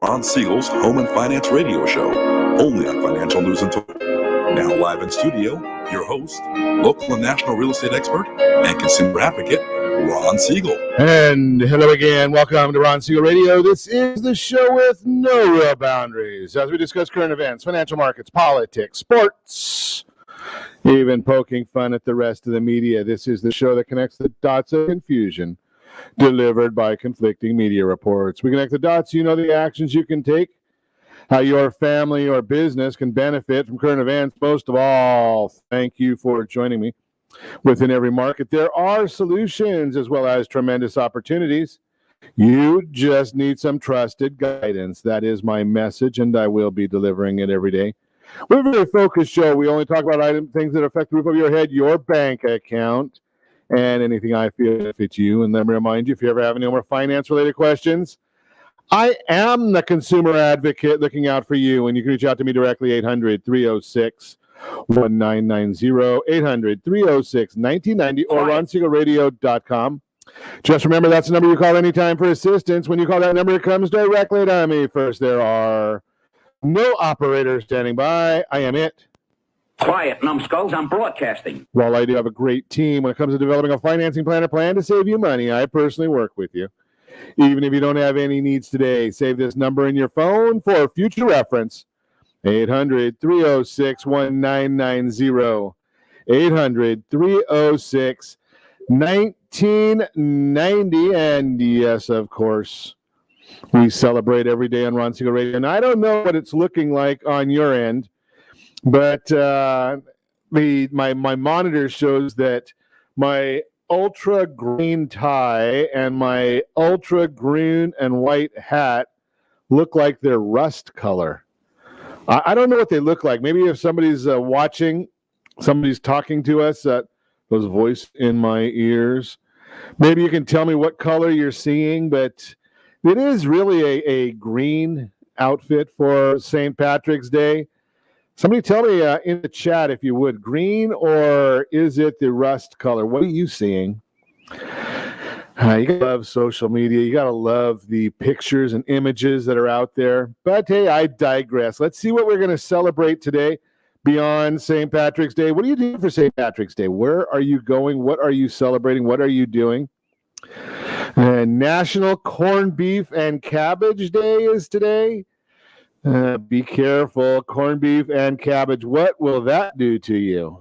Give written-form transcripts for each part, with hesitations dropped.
Ron Siegel's Home and Finance Radio Show, only on Financial News and Talk. Now live in studio, your host, local and national real estate expert and consumer advocate, Ron Siegel. And hello again. Welcome to Ron Siegel Radio. This is the show with no real boundaries as we discuss current events, financial markets, politics, sports, even poking fun at the rest of the media. This is the show that connects the dots of confusion delivered by conflicting media reports. We connect the dots, you know the actions you can take, how your family or business can benefit from current events. Most of all, thank you for joining me. Within every market, there are solutions as well as tremendous opportunities. You just need some trusted guidance. That is my message, and I will be delivering it every day. We're a very focused show. We only talk about things that affect the roof of your head, your bank account, and anything I feel benefits you. And let me remind you, if you ever have any more finance-related questions, I am the consumer advocate looking out for you. And you can reach out to me directly, 800-306-1990, 800-306-1990, or RonSiegelRadio.com. Just remember, that's the number you call anytime for assistance. When you call that number, it comes directly to me. First, there are no operators standing by. I am it. Quiet, numbskulls, I'm broadcasting. While I do have a great team when it comes to developing a financing plan or plan to save you money, I personally work with you. Even if you don't have any needs today, save this number in your phone for future reference. 800-306-1990. 800-306-1990. And yes, of course, we celebrate every day on Ron Siegel Radio. And I don't know what it's looking like on your end, but my monitor shows that my ultra green tie and my ultra green and white hat look like they're rust color. I don't know what they look like. Maybe if somebody's watching, somebody's talking to us, those voice in my ears, maybe you can tell me what color you're seeing, but it is really a green outfit for St. Patrick's Day. Somebody tell me in the chat, if you would, green or is it the rust color? What are you seeing? You gotta love social media. You gotta love the pictures and images that are out there. But hey, I digress. Let's see what we're going to celebrate today beyond St. Patrick's Day. What are you doing for St. Patrick's Day? Where are you going? What are you celebrating? What are you doing? National Corned Beef and Cabbage Day is today. Be careful, corned beef and cabbage. What will that do to you?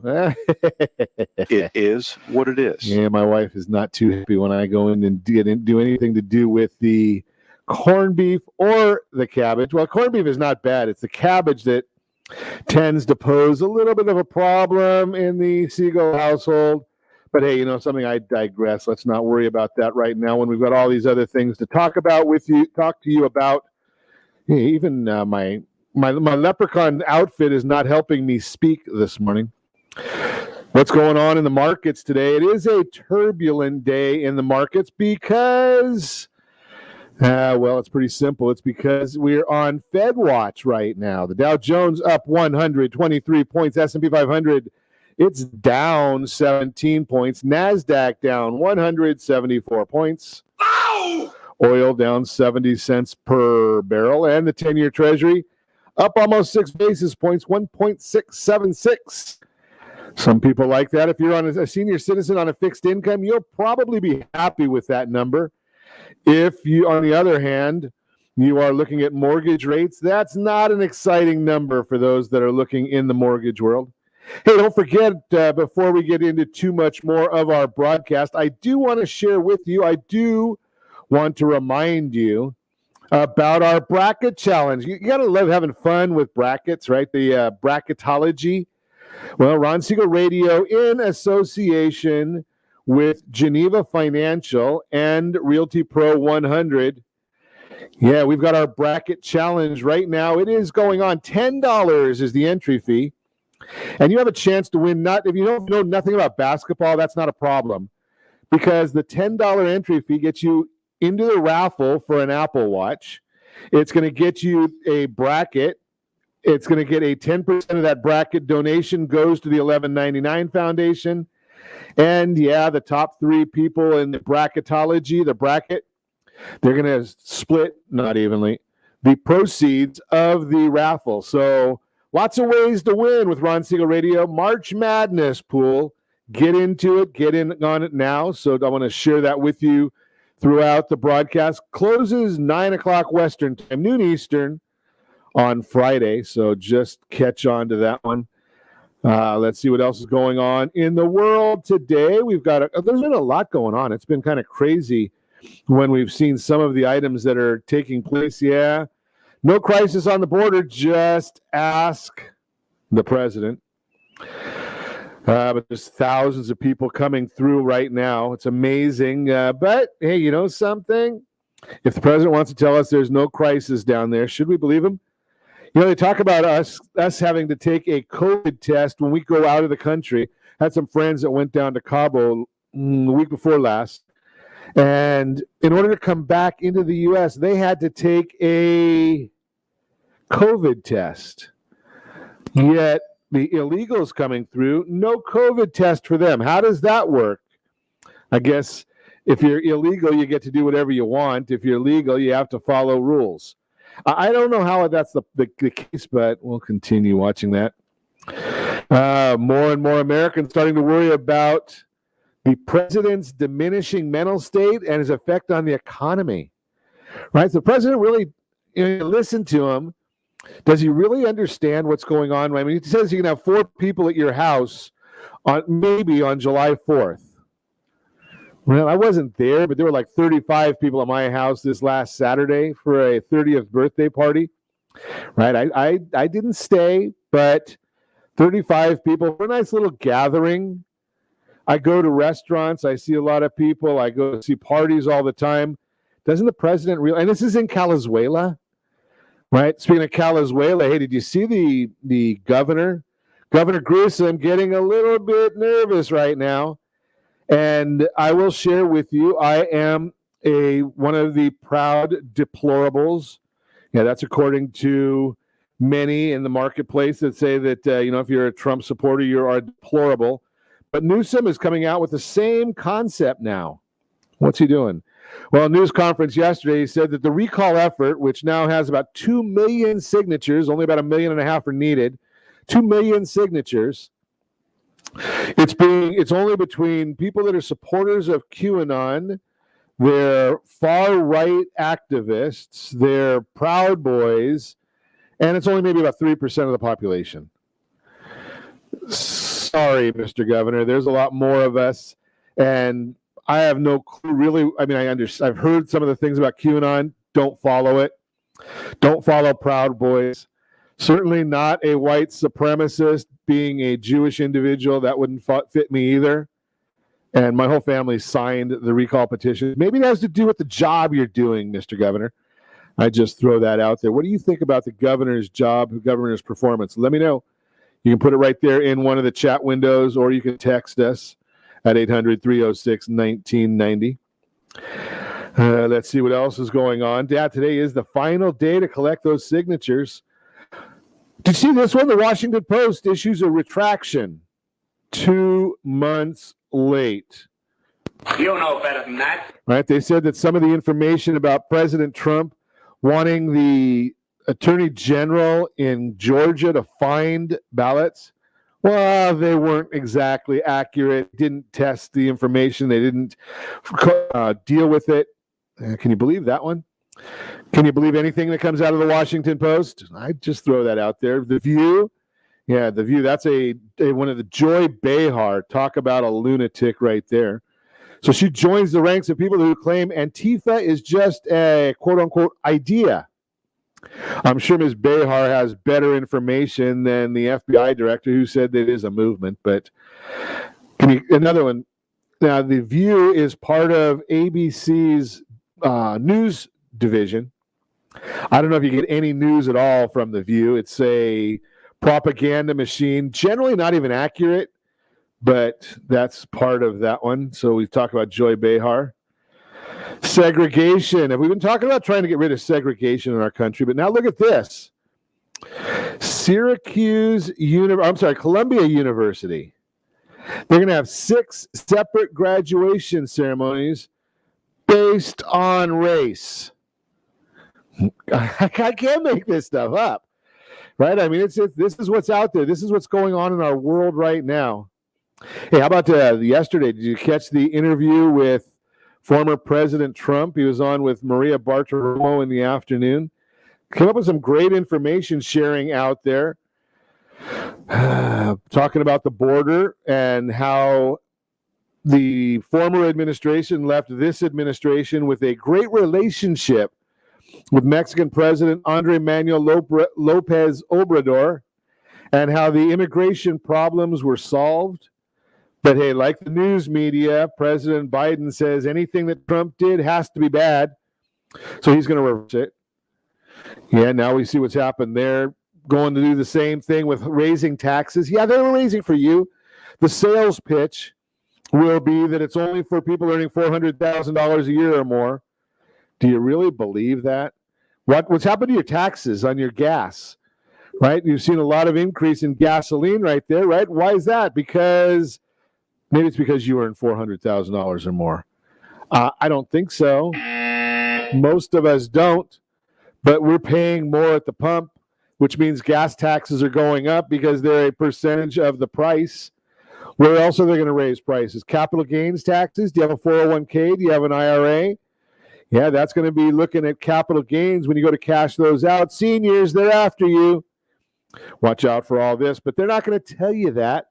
It is what it is. Yeah, my wife is not too happy when I go in and didn't do anything to do with the corned beef or the cabbage. Well, corned beef is not bad. It's the cabbage that tends to pose a little bit of a problem in the Siegel household. But hey, you know something, I digress. Let's not worry about that right now when we've got all these other things to talk to you about. Even my leprechaun outfit is not helping me speak this morning. What's going on in the markets today? It is a turbulent day in the markets because, it's pretty simple. It's because we're on Fed watch right now. The Dow Jones up 123 points. S&P 500, it's down 17 points. NASDAQ down 174 points. Ow! Oil down 70 cents per barrel, and the 10-year Treasury up almost 6 basis points, 1.676. Some people like that. If you're on a senior citizen on a fixed income, you'll probably be happy with that number. If you, on the other hand, you are looking at mortgage rates, that's not an exciting number for those that are looking in the mortgage world. Hey, don't forget, before we get into too much more of our broadcast, I do want to share with you, want to remind you about our bracket challenge. You got to love having fun with brackets, right? The bracketology. Well, Ron Siegel Radio, in association with Geneva Financial and Realty Pro 100. Yeah, we've got our bracket challenge right now. It is going on. $10 is the entry fee. And you have a chance to win. If you don't know nothing about basketball, that's not a problem. Because the $10 entry fee gets you into the raffle for an Apple Watch. It's going to get you a bracket. It's going to get a 10% of that bracket donation goes to the 1199 Foundation. And yeah, the top three people in the bracketology, the bracket, they're going to split, not evenly, the proceeds of the raffle. So lots of ways to win with Ron Siegel Radio. March Madness pool. Get into it. Get in on it now. So I want to share that with you throughout the broadcast. Closes 9 o'clock Western time, noon Eastern on Friday. So just catch on to that one. Let's see what else is going on in the world today. There's been a lot going on. It's been kind of crazy when we've seen some of the items that are taking place. Yeah. No crisis on the border. Just ask the president. But there's thousands of people coming through right now. It's amazing. But, hey, you know something? If the president wants to tell us there's no crisis down there, should we believe him? You know, they talk about us having to take a COVID test when we go out of the country. I had some friends that went down to Cabo the week before last. And in order to come back into the U.S., they had to take a COVID test. Yet the illegals coming through, no COVID test for them. How does that work? I guess if you're illegal, you get to do whatever you want. If you're legal, you have to follow rules. I don't know how that's the case, but we'll continue watching that. More and more Americans starting to worry about the president's diminishing mental state and his effect on the economy. Right? So the president really, listen to him. Does he really understand what's going on? I mean, he says you can have 4 people at your house maybe on July 4th. Well, I wasn't there, but there were like 35 people at my house this last Saturday for a 30th birthday party. Right? I didn't stay, but 35 people for a nice little gathering. I go to restaurants. I see a lot of people. I go to see parties all the time. Doesn't the president realize? And this is in Calizuela, right? Speaking of Calizuela, hey, did you see the governor? Governor Grissom getting a little bit nervous right now. And I will share with you, I am one of the proud deplorables. Yeah, that's according to many in the marketplace that say that, if you're a Trump supporter, you are deplorable. But Newsom is coming out with the same concept now. What's he doing? Well, news conference yesterday, he said that the recall effort, which now has about 2 million signatures, only about 1.5 million are needed, 2 million signatures. It's only between people that are supporters of QAnon, they're far-right activists, they're Proud Boys, and it's only maybe about 3% of the population. Sorry, Mr. Governor, there's a lot more of us, and I have no clue really. I mean, I've heard some of the things about QAnon. Don't follow it. Don't follow Proud Boys. Certainly not a white supremacist. Being a Jewish individual, that wouldn't fit me either. And my whole family signed the recall petition. Maybe it has to do with the job you're doing, Mr. Governor. I just throw that out there. What do you think about the governor's job, the governor's performance? Let me know. You can put it right there in one of the chat windows, or you can text us at 800-306-1990. Let's see what else is going on. Dad, today is the final day to collect those signatures. Did you see this one? The Washington Post issues a retraction 2 months late. You know better than that. Right? They said that some of the information about President Trump wanting the Attorney General in Georgia to find ballots, well, they weren't exactly accurate, didn't test the information, they didn't deal with it. Can you believe that one? Can you believe anything that comes out of the Washington Post? I just throw that out there. The View, yeah, The View, that's one of the Joy Behar. Talk about a lunatic right there. So she joins the ranks of people who claim Antifa is just a quote-unquote idea. I'm sure Ms. Behar has better information than the FBI director who said that it is a movement. But another one. Now, The View is part of ABC's news division. I don't know if you get any news at all from The View. It's a propaganda machine, generally not even accurate, but that's part of that one. So we've talked about Joy Behar. Segregation. We've been talking about trying to get rid of segregation in our country, but now look at this. Columbia University. They're going to have 6 separate graduation ceremonies based on race. I can't make this stuff up, right? I mean, this is what's out there. This is what's going on in our world right now. Hey, how about yesterday? Did you catch the interview with former President Trump? He was on with Maria Bartiromo in the afternoon. Came up with some great information sharing out there, talking about the border and how the former administration left this administration with a great relationship with Mexican President Andrés Manuel López Obrador, and how the immigration problems were solved. But hey, like the news media, President Biden says anything that Trump did has to be bad, so he's going to reverse it. Yeah, now we see what's happened there. Going to do the same thing with raising taxes. Yeah, they're raising for you. The sales pitch will be that it's only for people earning $400,000 a year or more. Do you really believe that? What's happened to your taxes on your gas, right? You've seen a lot of increase in gasoline right there, right? Why is that? Because maybe it's because you earn $400,000 or more. I don't think so. Most of us don't, but we're paying more at the pump, which means gas taxes are going up because they're a percentage of the price. Where else are they going to raise prices? Capital gains taxes? Do you have a 401k? Do you have an IRA? Yeah, that's going to be looking at capital gains when you go to cash those out. Seniors, they're after you. Watch out for all this, but they're not going to tell you that.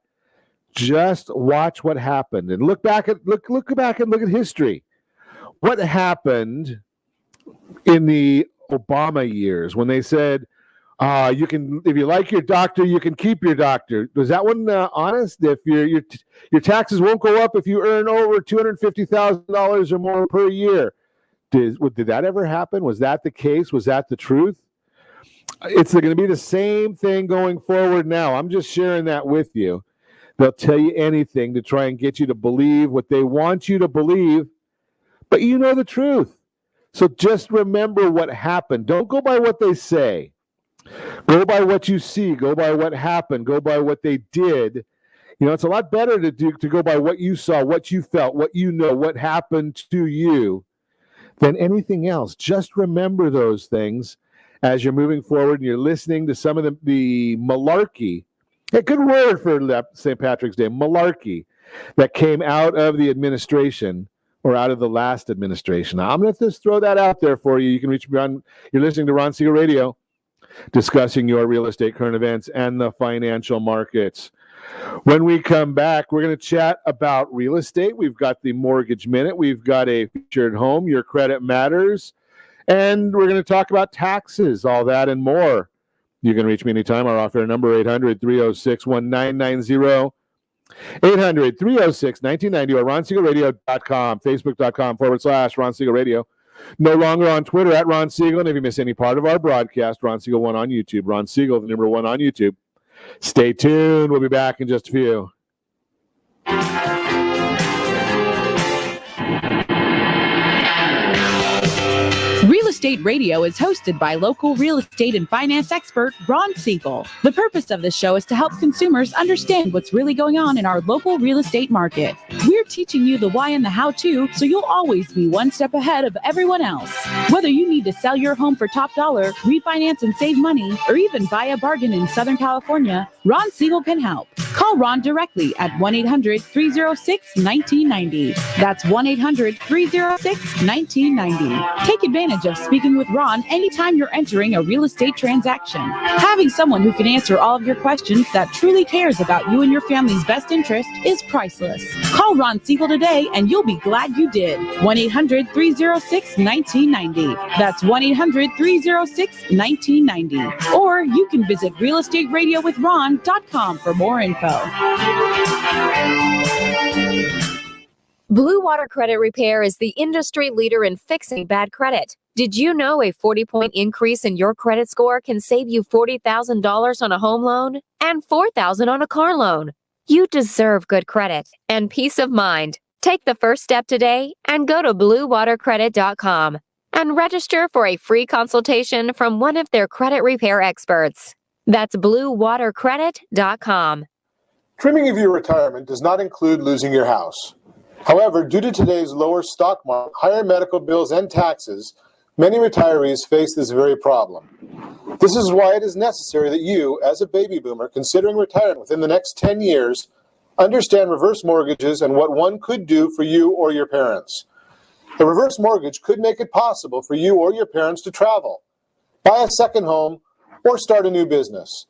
Just watch what happened and look back and look at history. What happened in the Obama years when they said, you can, if you like your doctor, you can keep your doctor. Was that one honest? If your taxes won't go up if you earn over $250,000 or more per year. Did that ever happen? Was that the case? Was that the truth? It's going to be the same thing going forward now. I'm just sharing that with you. They'll tell you anything to try and get you to believe what they want you to believe, but you know the truth. So just remember what happened. Don't go by what they say. Go by what you see. Go by what happened. Go by what they did. You know, it's a lot better to go by what you saw, what you felt, what you know, what happened to you than anything else. Just remember those things as you're moving forward and you're listening to some of the malarkey. A good word for St. Patrick's Day, malarkey, that came out of the administration or out of the last administration. Now, I'm going to just throw that out there for you. You can reach me on, you're listening to Ron Siegel Radio, discussing your real estate current events and the financial markets. When we come back, we're going to chat about real estate. We've got the Mortgage Minute. We've got a featured home, Your Credit Matters. And we're going to talk about taxes, all that and more. You can reach me anytime. Our offer number, 800-306-1990. 800-306-1990 or RonSiegelRadio.com, Facebook.com/Ron Siegel Radio. No longer on Twitter at Ron Siegel. And if you miss any part of our broadcast, Ron Siegel 1 on YouTube. Ron Siegel, the number 1 on YouTube. Stay tuned. We'll be back in just a few. Real Estate Radio is hosted by local real estate and finance expert Ron Siegel. The purpose of this show is to help consumers understand what's really going on in our local real estate market. We're teaching you the why and the how-to, so you'll always be one step ahead of everyone else. Whether you need to sell your home for top dollar, refinance and save money, or even buy a bargain in Southern California, Ron Siegel can help. Call Ron directly at 1-800-306-1990. That's 1-800-306-1990. Take advantage of speaking with Ron anytime you're entering a real estate transaction. Having someone who can answer all of your questions that truly cares about you and your family's best interest is priceless. Call Ron Siegel today and you'll be glad you did. 1-800-306-1990. That's 1-800-306-1990. Or you can visit realestateradio.com for more info. Blue Water Credit Repair is the industry leader in fixing bad credit. Did you know a 40-point increase in your credit score can save you $40,000 on a home loan and $4,000 on a car loan? You deserve good credit and peace of mind. Take the first step today and go to bluewatercredit.com and register for a free consultation from one of their credit repair experts. That's bluewatercredit.com. Trimming of your retirement does not include losing your house. However, due to today's lower stock market, higher medical bills, and taxes, Many retirees face this very problem. This is why it is necessary that you, as a baby boomer considering retirement within the next 10 years, understand reverse mortgages and what one could do for you or your parents. A reverse mortgage could make it possible for you or your parents to travel, buy a second home, or start a new business.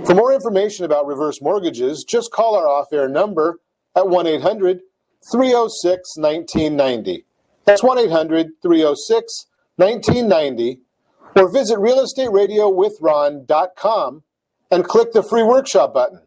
For more information about reverse mortgages, just call our off-air number at 1-800-306-1990. That's 1-800-306-1990, or visit realestatewithron.com and click the free workshop button.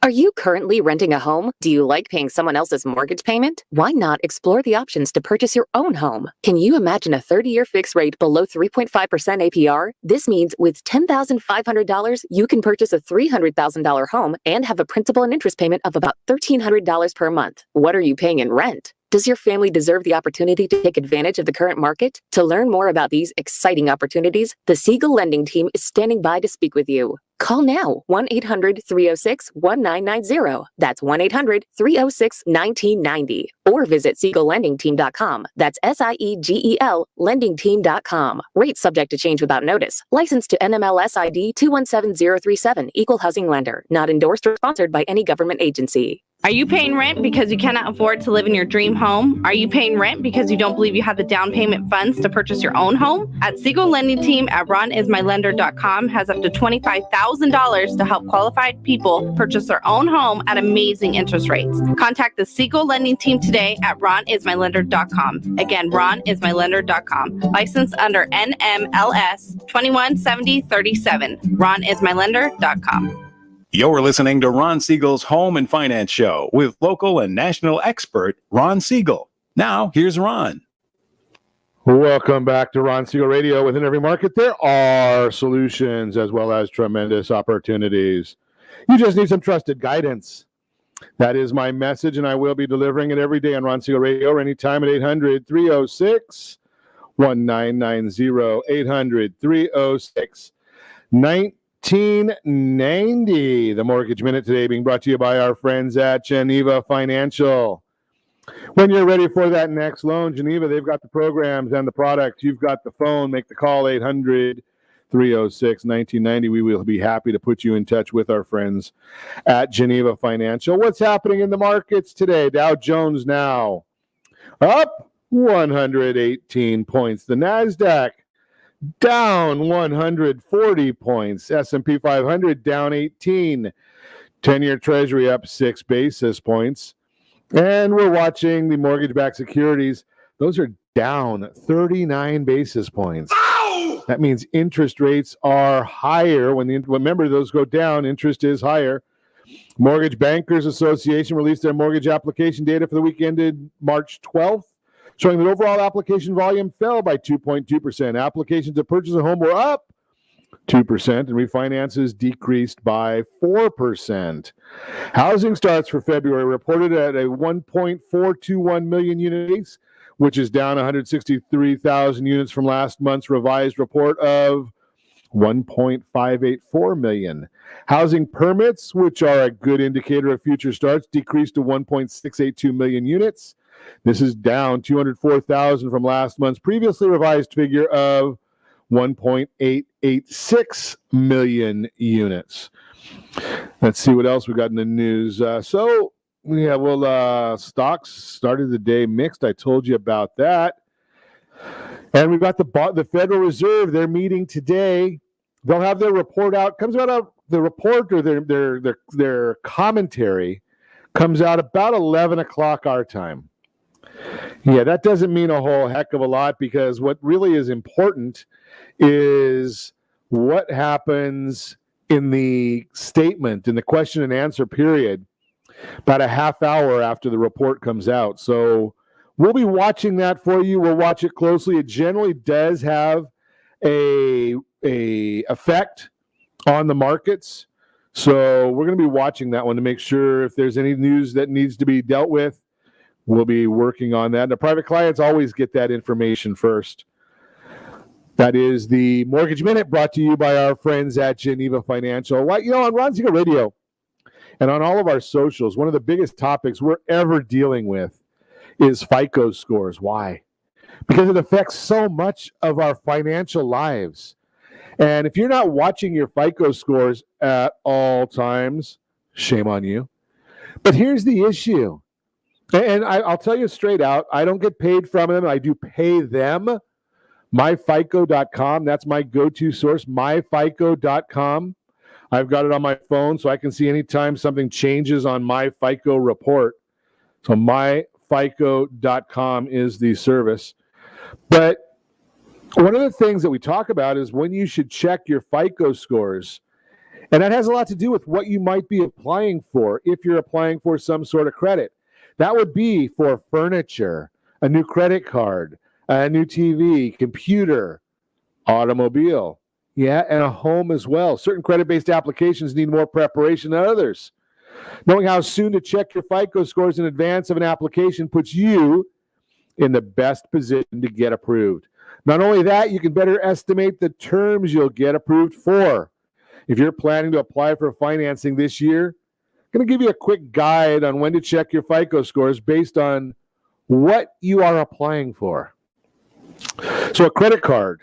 Are you currently renting a home? Do you like paying someone else's mortgage payment? Why not explore the options to purchase your own home? Can you imagine a 30-year fixed rate below 3.5% APR? This means with $10,500, you can purchase a $300,000 home and have a principal and interest payment of about $1,300 per month. What are you paying in rent? Does your family deserve the opportunity to take advantage of the current market? To learn more about these exciting opportunities, the Siegel Lending Team is standing by to speak with you. Call now, 1-800-306-1990. That's 1-800-306-1990. Or visit SiegelLendingTeam.com. That's SIEGEL LendingTeam.com. Rates subject to change without notice. Licensed to NMLS ID 217037. Equal housing lender. Not endorsed or sponsored by any government agency. Are you paying rent because you cannot afford to live in your dream home? Are you paying rent because you don't believe you have the down payment funds to purchase your own home? At Siegel Lending Team at ronismylender.com has up to $25,000 to help qualified people purchase their own home at amazing interest rates. Contact the Siegel Lending Team today at ronismylender.com. Again, ronismylender.com. Licensed under NMLS 217037. ronismylender.com. You're listening to Ron Siegel's Home and Finance Show with local and national expert Ron Siegel. Now, here's Ron. Welcome back to Ron Siegel Radio. Within every market, there are solutions as well as tremendous opportunities. You just need some trusted guidance. That is my message, and I will be delivering it every day on Ron Siegel Radio or anytime at 800-306-1990. 800-306-1990. 1990. The Mortgage Minute today being brought to you by our friends at Geneva Financial. When you're ready for that next loan, Geneva, they've got the programs and the products. You've got the phone. Make the call, 800-306-1990. We will be happy to put you in touch with our friends at Geneva Financial. What's happening in the markets today? Dow Jones now up 118 points. The NASDAQ down 140 points. S&P 500 down 18. 10-year Treasury up 6 basis points. And we're watching the mortgage-backed securities. Those are down 39 basis points. Ow! That means interest rates are higher. Remember, those go down, interest is higher. Mortgage Bankers Association released their mortgage application data for the week ended March 12th. Showing that overall application volume fell by 2.2%. Applications to purchase a home were up 2%, and refinances decreased by 4%. Housing starts for February reported at a 1.421 million units, which is down 163,000 units from last month's revised report of 1.584 million. Housing permits, which are a good indicator of future starts, decreased to 1.682 million units. This is down 204,000 from last month's previously revised figure of 1.886 million units. Let's see what else we got in the news. Stocks started the day mixed. I told you about that. And we've got the Federal Reserve. They're meeting today. They'll have their report out. Comes out the report or their commentary comes out about 11 o'clock our time. Yeah, that doesn't mean a whole heck of a lot because what really is important is what happens in the statement, in the question and answer period, about a half hour after the report comes out. So we'll be watching that for you. We'll watch it closely. It generally does have a effect on the markets. So we're going to be watching that one to make sure if there's any news that needs to be dealt with, we'll be working on that. And the private clients always get that information first. That is the Mortgage Minute brought to you by our friends at Geneva Financial. On Ron Siegel Radio and on all of our socials, one of the biggest topics we're ever dealing with is Fico Scores. Why? because it affects so much of our financial lives. And if you're not watching your FICO scores at all times, shame on you. But here's the issue. And I'll tell you straight out, I don't get paid from them. I do pay them. MyFICO.com, that's my go-to source, myFICO.com. I've got it on my phone so I can see anytime something changes on my FICO report. So myFICO.com is the service. But one of the things that we talk about is when you should check your FICO scores. And that has a lot to do with what you might be applying for if you're applying for some sort of credit. That would be for furniture, a new credit card, a new TV, computer, automobile. Yeah, and a home as well. Certain credit-based applications need more preparation than others. Knowing how soon to check your FICO scores in advance of an application puts you in the best position to get approved. Not only that, you can better estimate the terms you'll get approved for. If you're planning to apply for financing this year, I'm going to give you a quick guide on when to check your FICO scores based on what you are applying for. So a credit card.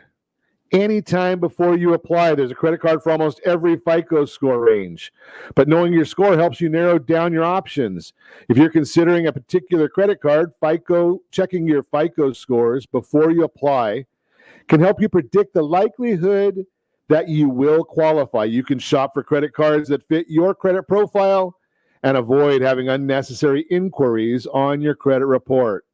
Anytime before you apply, there's a credit card for almost every FICO score range. But knowing your score helps you narrow down your options. If you're considering a particular credit card, checking your FICO scores before you apply can help you predict the likelihood that you will qualify. You can shop for credit cards that fit your credit profile and avoid having unnecessary inquiries on your credit report.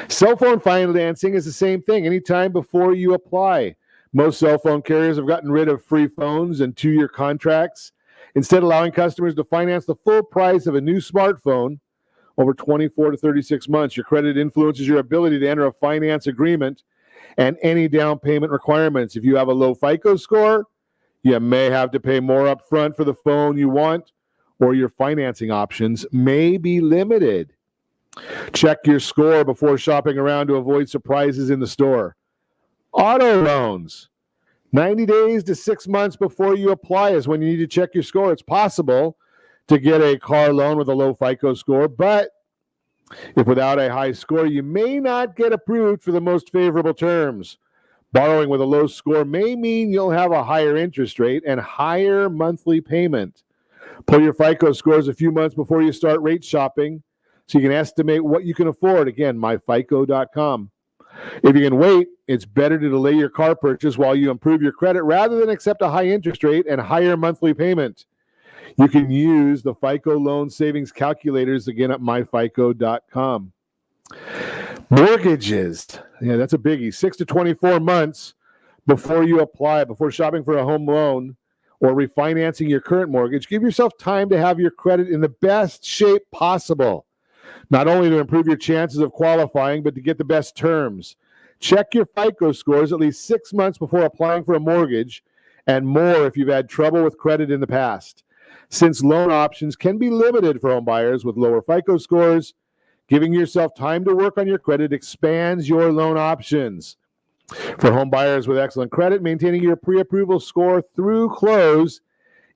Cell phone financing is the same thing anytime before you apply. Most cell phone carriers have gotten rid of free phones and 2-year contracts, instead allowing customers to finance the full price of a new smartphone over 24 to 36 months. Your credit influences your ability to enter a finance agreement and any down payment requirements. If you have a low FICO score, you may have to pay more up front for the phone you want, or your financing options may be limited. Check your score before shopping around to avoid surprises in the store. Auto loans. 90 days to 6 months before you apply is when you need to check your score. It's possible to get a car loan with a low FICO score, but if without a high score, you may not get approved for the most favorable terms. Borrowing with a low score may mean you'll have a higher interest rate and higher monthly payment. Pull your FICO scores a few months before you start rate shopping so you can estimate what you can afford. Again, myfico.com. If you can wait, it's better to delay your car purchase while you improve your credit rather than accept a high interest rate and higher monthly payment. You can use the FICO loan savings calculators again at myfico.com. Mortgages. Yeah, that's a biggie. 6 to 24 months before you apply, before shopping for a home loan or refinancing your current mortgage. Give yourself time to have your credit in the best shape possible. Not only to improve your chances of qualifying, but to get the best terms. Check your FICO scores at least 6 months before applying for a mortgage, and more if you've had trouble with credit in the past. Since loan options can be limited for home buyers with lower FICO scores, giving yourself time to work on your credit expands your loan options. For home buyers with excellent credit, maintaining your pre-approval score through close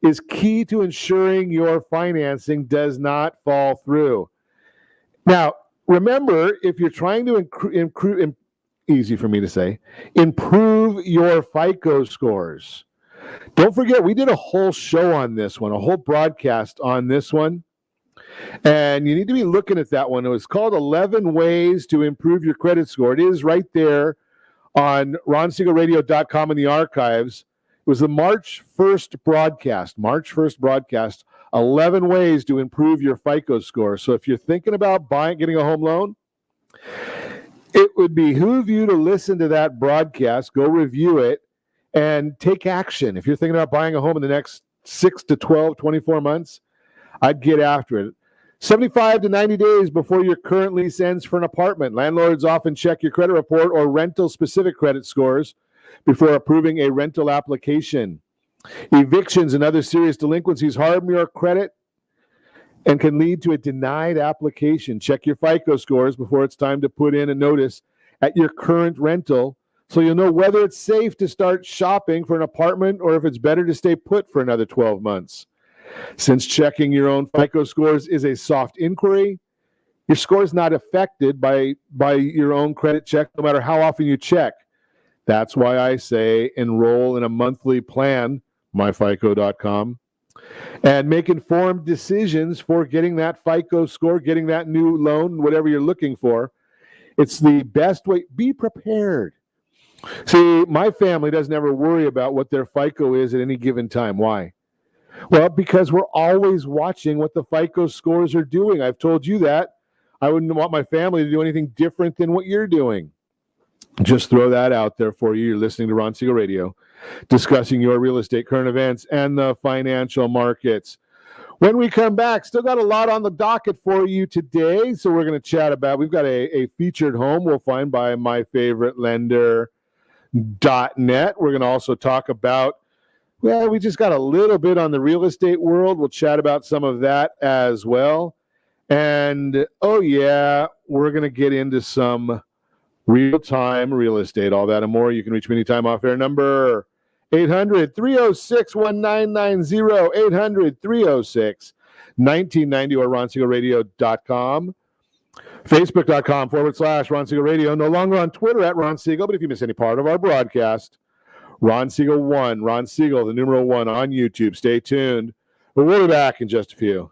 is key to ensuring your financing does not fall through. Now, remember, if you're trying to improve your FICO scores, don't forget, we did a whole show on this one, a whole broadcast on this one, and you need to be looking at that one. It was called 11 Ways to Improve Your Credit Score. It is right there on ronsiegelradio.com in the archives. It was the March 1st broadcast, 11 ways to improve your FICO score. So if you're thinking about getting a home loan, it would behoove you to listen to that broadcast, go review it, and take action. If you're thinking about buying a home in the next 6 to 12, 24 months, I'd get after it. 75 to 90 days before your current lease ends for an apartment. Landlords often check your credit report or rental-specific credit scores before approving a rental application. Evictions and other serious delinquencies harm your credit and can lead to a denied application. Check your FICO scores before it's time to put in a notice at your current rental so you'll know whether it's safe to start shopping for an apartment or if it's better to stay put for another 12 months. Since checking your own FICO scores is a soft inquiry, Your score is not affected by your own credit check, no matter how often you check. That's why I say enroll in a monthly plan, myfico.com, and make informed decisions for getting that FICO score, getting that new loan, whatever you're looking for. It's the best way. Be prepared. See, my family doesn't ever worry about what their FICO is at any given time. Why? Well, because we're always watching what the FICO scores are doing. I've told you that. I wouldn't want my family to do anything different than what you're doing. Just throw that out there for you. You're listening to Ron Siegel Radio, discussing your real estate, current events, and the financial markets. When we come back, still got a lot on the docket for you today. So we're going to chat about, we've got a featured home we'll find by myfavoritelender.net. We're going to also talk about, well, we just got a little bit on the real estate world. We'll chat about some of that as well. And, oh yeah, we're going to get into some real-time real estate, all that and more. You can reach me anytime off air. Number 800-306-1990, 800-306-1990, or RonSiegelRadio.com. Facebook.com/Ron Siegel Radio. No longer on Twitter at Ron Siegel, but if you miss any part of our broadcast, Ron Siegel 1, Ron Siegel, the numeral 1 on YouTube. Stay tuned. But we'll be back in just a few.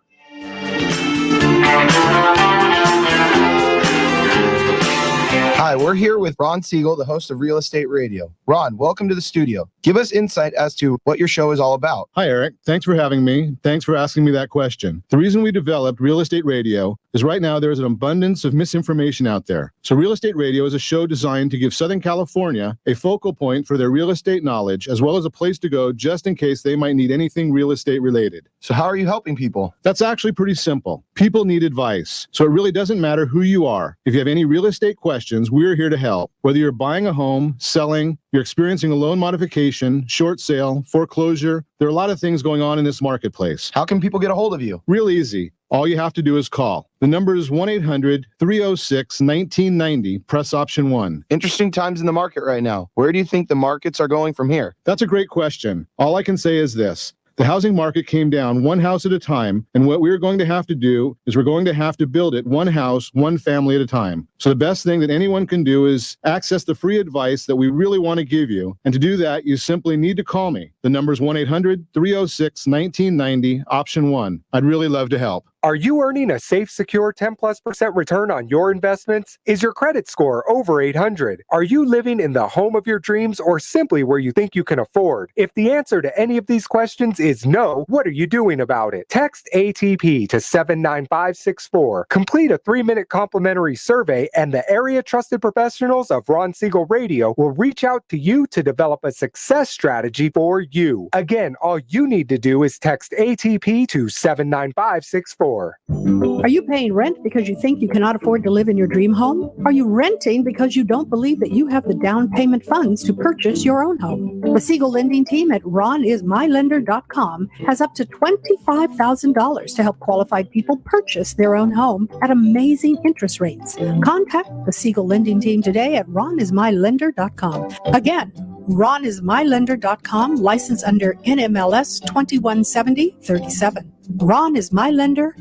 Hi, we're here with Ron Siegel, the host of Real Estate Radio. Ron, welcome to the studio. Give us insight as to what your show is all about. Hi, Eric. Thanks for having me. Thanks for asking me that question. The reason we developed Real Estate Radio is right now there is an abundance of misinformation out there. So Real Estate Radio is a show designed to give Southern California a focal point for their real estate knowledge, as well as a place to go just in case they might need anything real estate related. So how are you helping people? That's actually pretty simple. People need advice. So it really doesn't matter who you are. If you have any real estate questions, we're here to help. Whether you're buying a home, selling, you're experiencing a loan modification, short sale, foreclosure, there are a lot of things going on in this marketplace. How can people get a hold of you? Real easy. All you have to do is call. The number is 1-800-306-1990. Press option 1. Interesting times in the market right now. Where do you think the markets are going from here? That's a great question. All I can say is this. The housing market came down one house at a time, and what we're going to have to do is we're going to have to build it one house, one family at a time. So the best thing that anyone can do is access the free advice that we really want to give you. And to do that, you simply need to call me. The number is 1-800-306-1990, option 1. I'd really love to help. Are you earning a safe, secure 10+% return on your investments? Is your credit score over 800? Are you living in the home of your dreams or simply where you think you can afford? If the answer to any of these questions is no, what are you doing about it? Text ATP to 79564. Complete a 3-minute complimentary survey and the area trusted professionals of Ron Siegel Radio will reach out to you to develop a success strategy for you. Again, all you need to do is text ATP to 79564. Are you paying rent because you think you cannot afford to live in your dream home? Are you renting because you don't believe that you have the down payment funds to purchase your own home? The Siegel lending team at ronismylender.com has up to $25,000 to help qualified people purchase their own home at amazing interest rates. Contact the Siegel lending team today at ronismylender.com. Again, ronismylender.com, license under NMLS 217037. ronismylender.com.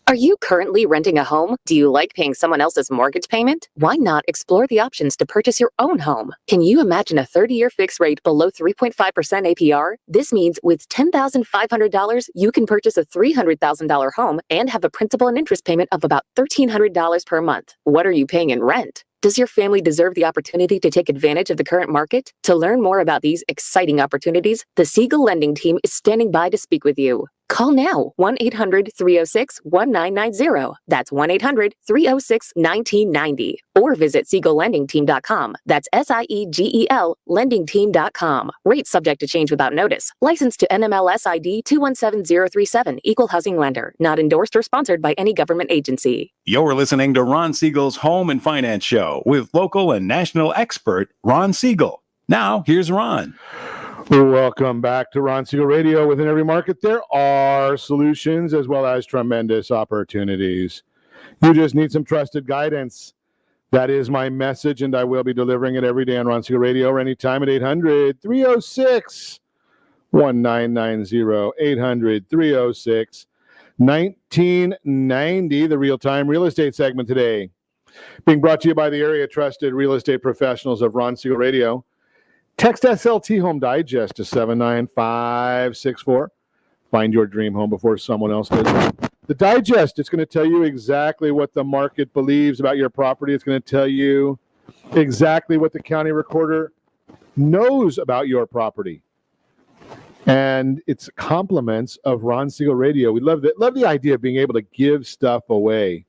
Are you currently renting a home? Do you like paying someone else's mortgage payment? Why not explore the options to purchase your own home? Can you imagine a 30-year fixed rate below 3.5% APR? This means with $10,500, you can purchase a $300,000 home and have a principal and interest payment of about $1,300 per month. What are you paying in rent? Does your family deserve the opportunity to take advantage of the current market? To learn more about these exciting opportunities, the Siegel Lending Team is standing by to speak with you. Call now, 1-800-306-1990. That's 1-800-306-1990. Or visit SiegelLendingTeam.com. That's SIEGEL LendingTeam.com. Rates subject to change without notice. Licensed to NMLS ID 217037. Equal housing lender. Not endorsed or sponsored by any government agency. You're listening to Ron Siegel's Home and Finance Show with local and national expert Ron Siegel. Now, here's Ron. Welcome back to Ron Siegel Radio. Within every market, there are solutions as well as tremendous opportunities. You just need some trusted guidance. That is my message, and I will be delivering it every day on Ron Siegel Radio or anytime at 800-306-1990, 1990, the real-time real estate segment today. Being brought to you by the area trusted real estate professionals of Ron Siegel Radio. Text SLT Home Digest to 79564. Find your dream home before someone else does. The Digest, it's going to tell you exactly what the market believes about your property. It's going to tell you exactly what the county recorder knows about your property. And it's compliments of Ron Siegel Radio. We love the idea of being able to give stuff away.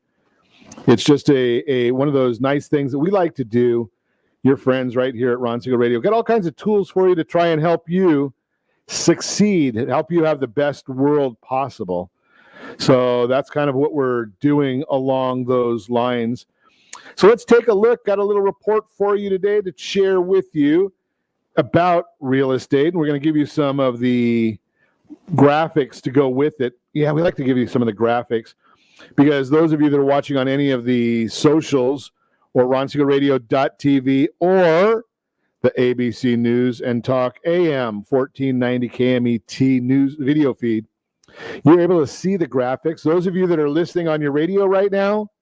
It's just a one of those nice things that we like to do. Your friends right here at Ron Siegel Radio got all kinds of tools for you to try and help you succeed, help you have the best world possible. So that's kind of what we're doing along those lines. So let's take a look. Got a little report for you today to share with you about real estate. And we're going to give you some of the graphics to go with it. Yeah, we like to give you some of the graphics because those of you that are watching on any of the socials or ronsiegelradio.tv or the ABC News and Talk AM 1490 KMET news video feed, you're able to see the graphics. Those of you that are listening on your radio right now,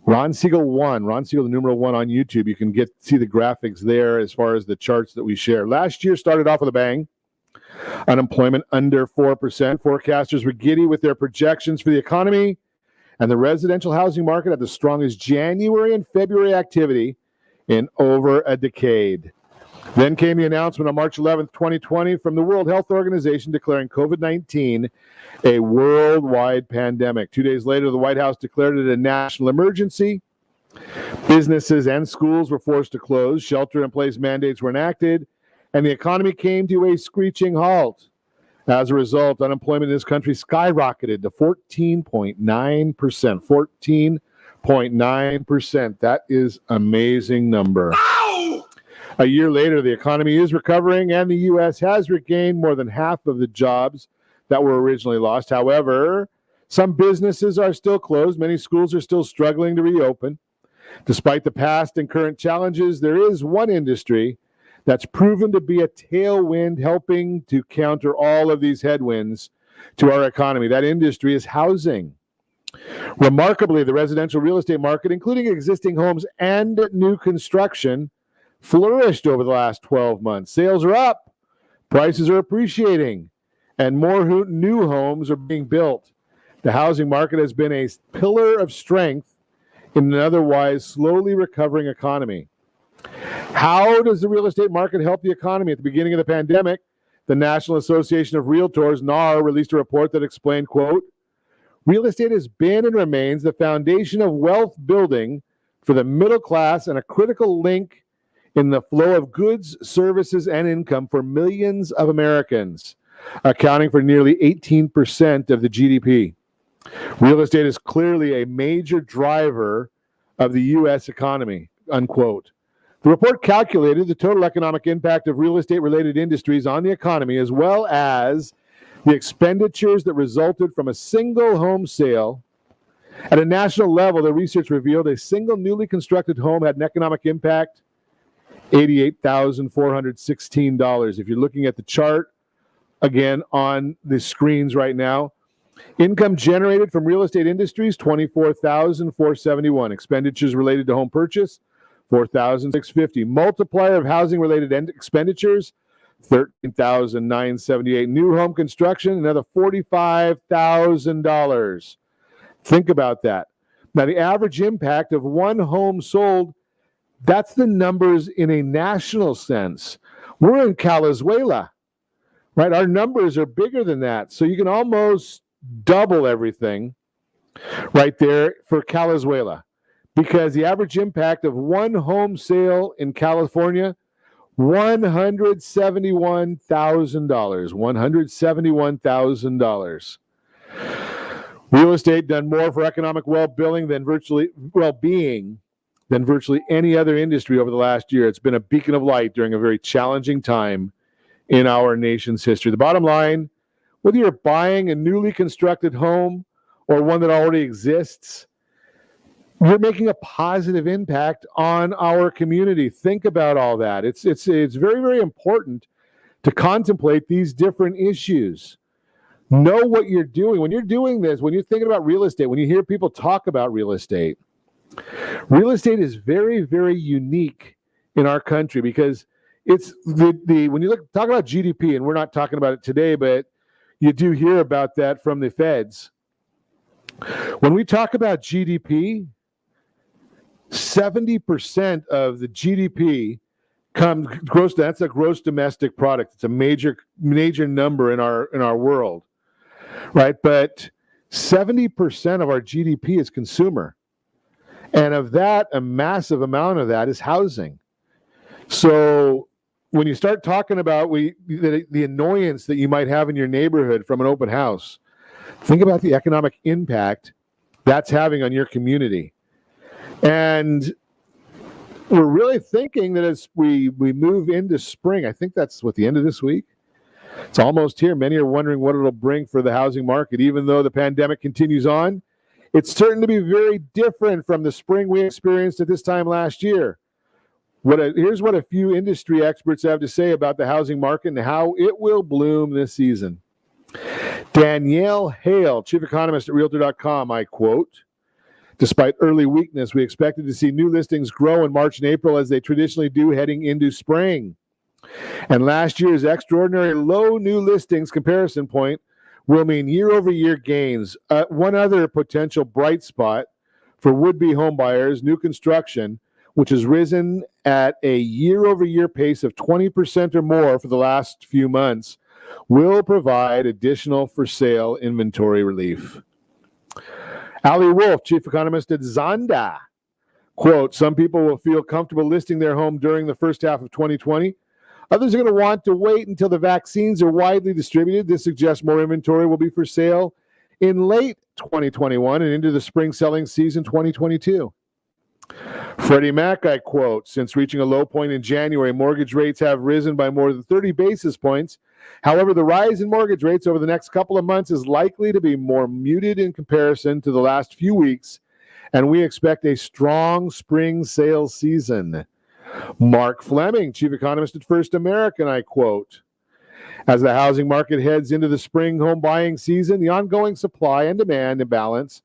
Ron Siegel 1, Ron Siegel the numeral 1 on YouTube, you can see the graphics there as far as the charts that we share. Last year started off with a bang. Unemployment under 4%. Forecasters were giddy with their projections for the economy, and the residential housing market had the strongest January and February activity in over a decade. Then came the announcement on March 11th, 2020, from the World Health Organization declaring COVID-19 a worldwide pandemic. 2 days later, the White House declared it a national emergency. Businesses and schools were forced to close. Shelter-in-place mandates were enacted, and the economy came to a screeching halt. As a result, unemployment in this country skyrocketed to 14.9%. 14.9%. That is an amazing number. Ow! A year later, the economy is recovering, and the U.S. has regained more than half of the jobs that were originally lost. However, some businesses are still closed. Many schools are still struggling to reopen. Despite the past and current challenges, there is one industry that's proven to be a tailwind, helping to counter all of these headwinds to our economy. That industry is housing. Remarkably, the residential real estate market, including existing homes and new construction, flourished over the last 12 months. Sales are up, prices are appreciating, and more new homes are being built. The housing market has been a pillar of strength in an otherwise slowly recovering economy. How does the real estate market help the economy? At the beginning of the pandemic, the National Association of Realtors, NAR, released a report that explained, quote, "Real estate has been and remains the foundation of wealth building for the middle class and a critical link in the flow of goods, services, and income for millions of Americans, accounting for nearly 18% of the GDP. Real estate is clearly a major driver of the U.S. economy," unquote. The report calculated the total economic impact of real estate-related industries on the economy, as well as the expenditures that resulted from a single home sale. At a national level, the research revealed a single newly constructed home had an economic impact $88,416. If you're looking at the chart, again, on the screens right now, income generated from real estate industries, $24,471. Expenditures related to home purchase, $4,650. Multiplier of housing-related expenditures, $13,978. New home construction, another $45,000. Think about that. Now, the average impact of one home sold, that's the numbers in a national sense. We're in Calizuela, right? Our numbers are bigger than that. So you can almost double everything right there for Calizuela, because the average impact of one home sale in California, $171,000. $171,000. Real estate done more for economic well-being than virtually any other industry over the last year. It's been a beacon of light during a very challenging time in our nation's history. The bottom line, whether you're buying a newly constructed home or one that already exists, you're making a positive impact on our community. Think about all that. It's very, very important to contemplate these different issues. Know what you're doing. When you're doing this, when you're thinking about real estate, when you hear people talk about real estate is very, very unique in our country because it's when you talk about GDP, and we're not talking about it today, but you do hear about that from the feds. When we talk about GDP, 70% of the GDP that's a gross domestic product. It's a major number in our world, right? But 70% of our GDP is consumer, and of that, a massive amount of that is housing. So when you start talking about the annoyance that you might have in your neighborhood from an open house, think about the economic impact that's having on your community. And we're really thinking that as we move into spring, I think that's the end of this week. It's almost here. Many are wondering what it'll bring for the housing market. Even though the pandemic continues on, it's certain to be very different from the spring we experienced at this time last year. Here's what a few industry experts have to say about the housing market and how it will bloom this season. Danielle Hale, chief economist at Realtor.com, I quote, "Despite early weakness, we expected to see new listings grow in March and April as they traditionally do heading into spring. And last year's extraordinary low new listings comparison point will mean year-over-year gains." One other potential bright spot for would-be homebuyers, new construction, which has risen at a year-over-year pace of 20% or more for the last few months, will provide additional for-sale inventory relief. Ali Wolf, chief economist at Zonda, quote, "Some people will feel comfortable listing their home during the first half of 2020. Others are going to want to wait until the vaccines are widely distributed. This suggests more inventory will be for sale in late 2021 and into the spring selling season 2022. Freddie Mac, I quote, "Since reaching a low point in January, mortgage rates have risen by more than 30 basis points. However, the rise in mortgage rates over the next couple of months is likely to be more muted in comparison to the last few weeks, and we expect a strong spring sales season." Mark Fleming, chief economist at First American, I quote, "As the housing market heads into the spring home buying season, the ongoing supply and demand imbalance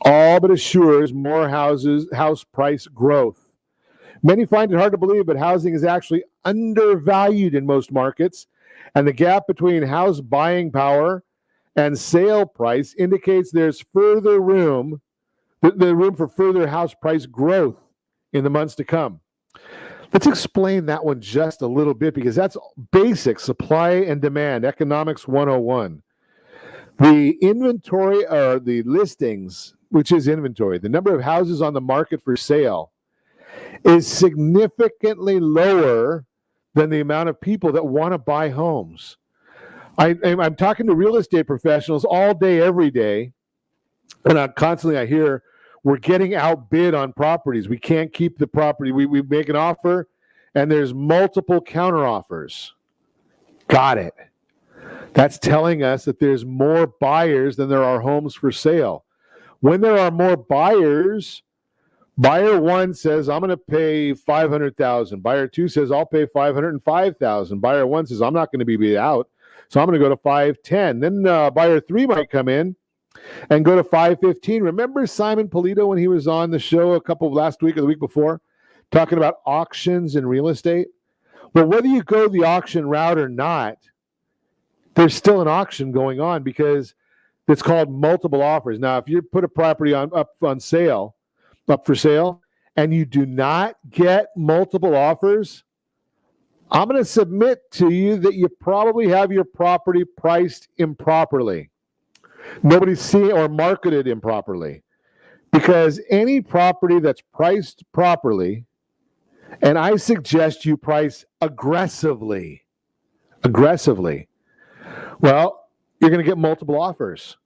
all but assures more house price growth. Many find it hard to believe, but housing is actually undervalued in most markets, and the gap between house buying power and sale price indicates there's further room for further house price growth in the months to come." Let's explain that one just a little bit because that's basic supply and demand, economics 101. The inventory or the listings, which is inventory, the number of houses on the market for sale is significantly lower than the amount of people that want to buy homes. I'm talking to real estate professionals all day, every day, and I hear we're getting outbid on properties. We can't keep the property. We make an offer, and there's multiple counteroffers. Got it. That's telling us that there's more buyers than there are homes for sale. When there are more buyers, buyer one says, "I'm going to pay $500,000. Buyer two says, "I'll pay $505,000. Buyer one says, "I'm not going to be beat out, so I'm going to go to $510,000. Then buyer three might come in and go to $515,000. Remember Simon Polito when he was on the show last week or the week before, talking about auctions in real estate? Well, whether you go the auction route or not, there's still an auction going on because it's called multiple offers. Now, if you put a property up for sale, and you do not get multiple offers, I'm going to submit to you that you probably have your property priced improperly. Nobody's seeing or marketed improperly. Because any property that's priced properly, and I suggest you price aggressively, well, you're going to get multiple offers.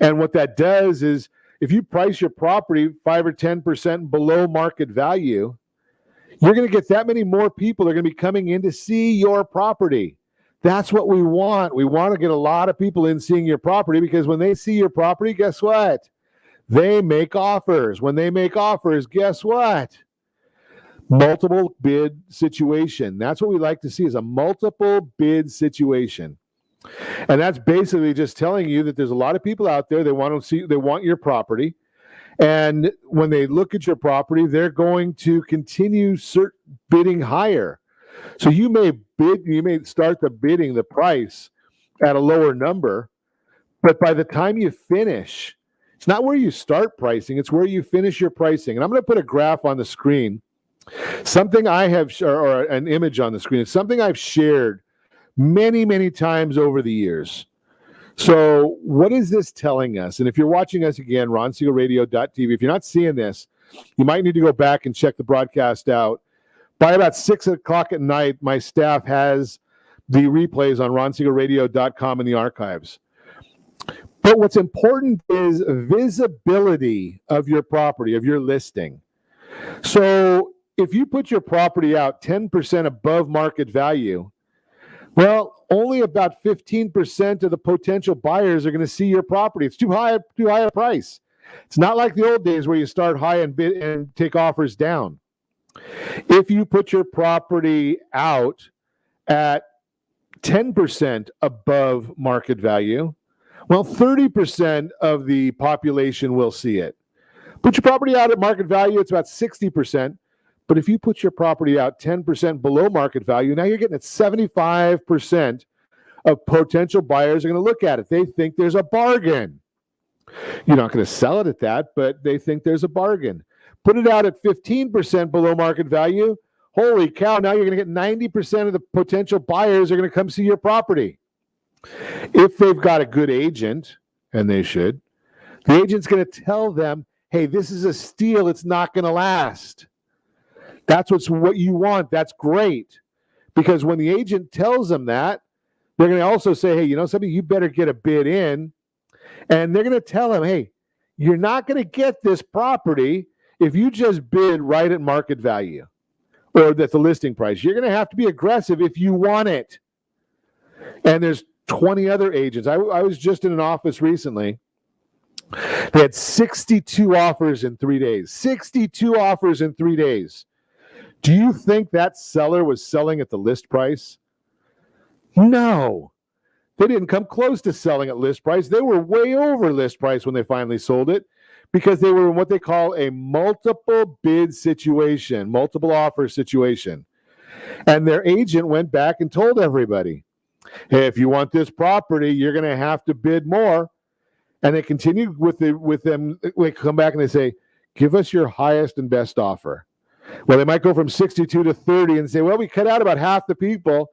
And what that does is if you price your property 5 or 10% below market value, you're going to get that many more people that are going to be coming in to see your property. That's what we want. We want to get a lot of people in seeing your property because when they see your property, guess what? They make offers. When they make offers, guess what? Multiple bid situation. That's what we like to see is a multiple bid situation. And that's basically just telling you that there's a lot of people out there, they want your property. And when they look at your property, they're going to continue bidding higher. So you may start the bidding the price at a lower number, but by the time you finish, it's not where you start pricing, it's where you finish your pricing. And I'm going to put a graph on the screen, something I have, or an image on the screen. It's something I've shared many, many times over the years. So what is this telling us? And if you're watching us again, ronsiegelradio.tv, if you're not seeing this, you might need to go back and check the broadcast out. By about 6 o'clock at night, my staff has the replays on ronsiegelradio.com in the archives. But what's important is visibility of your property, of your listing. So if you put your property out 10% above market value, well, only about 15% of the potential buyers are going to see your property. It's too high a price. It's not like the old days where you start high and bid and take offers down. If you put your property out at 10% above market value, well, 30% of the population will see it. Put your property out at market value, it's about 60%. But if you put your property out 10% below market value, now you're getting at 75% of potential buyers are going to look at it. They think there's a bargain. You're not going to sell it at that, but they think there's a bargain. Put it out at 15% below market value. Holy cow, now you're going to get 90% of the potential buyers are going to come see your property. If they've got a good agent, and they should, the agent's going to tell them, hey, this is a steal. It's not going to last. That's what you want. That's great. Because when the agent tells them that, they're going to also say, hey, you know something? You better get a bid in. And they're going to tell them, hey, you're not going to get this property if you just bid right at market value or at the listing price. You're going to have to be aggressive if you want it. And there's 20 other agents. I was just in an office recently. They had 62 offers in 3 days. 62 offers in 3 days. Do you think that seller was selling at the list price? No. They didn't come close to selling at list price. They were way over list price when they finally sold it because they were in what they call a multiple bid situation, multiple offer situation. And their agent went back and told everybody, hey, if you want this property, you're going to have to bid more. And they continue with them. They come back and they say, give us your highest and best offer. Well, they might go from 62 to 30 and say, well, we cut out about half the people,